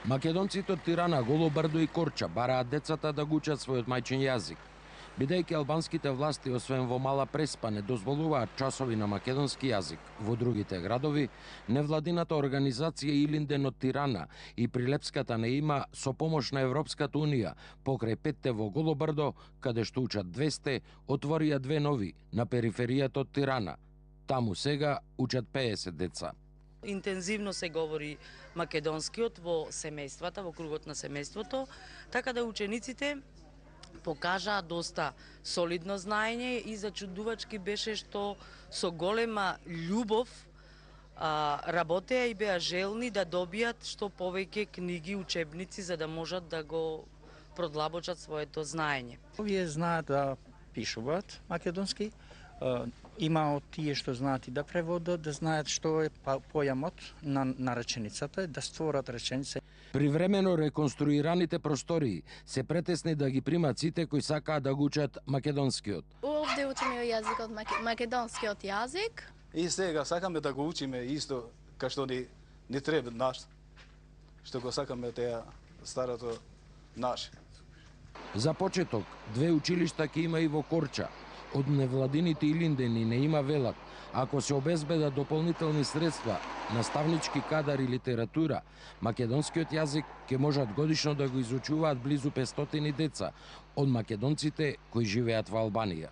Македонците од Тирана, Голо Брдо и Корча бараат децата да го учат својот мајчин јазик. Бидејќи албанските власти, освен во Мала Преспа, не дозволуваат часови на македонски јазик во другите градови, невладината организација Илинден од Тирана и прилепската неима со помош на Европската унија покрај петте во Голо Брдо, каде што учат 200, отворија две нови на периферијата од Тирана. Таму сега учат 50 деца. Интензивно се говори македонскиот во семејствата, во кругот на семејството, така да учениците покажаа доста солидно знаење и зачудувачки беше што со голема љубов работеа и беа желни да добијат што повеќе книги, учебници за да можат да го продлабочат своето знаење. Овие знаат да пишуваат македонски, има од тие што знаат и да преводат, да знаат што е појамот на реченицата, да створат реченица. Привремено реконструираните простории се претесни да ги примат сите кои сакаат да го учат македонскиот. Овде учиме јазикот, македонскиот јазик. И сега сакаме да го учиме исто кај што ни треба наш, што го сакаме теа старото наше. За почеток, две училишта ќе има и во Корча. Од невладините Илиндени не има велат. Ако се обезбедат дополнителни средства, наставнички кадар и литература, македонскиот јазик ќе можат годишно да го изучуваат близу 500 деца од македонците кои живеат во Албанија.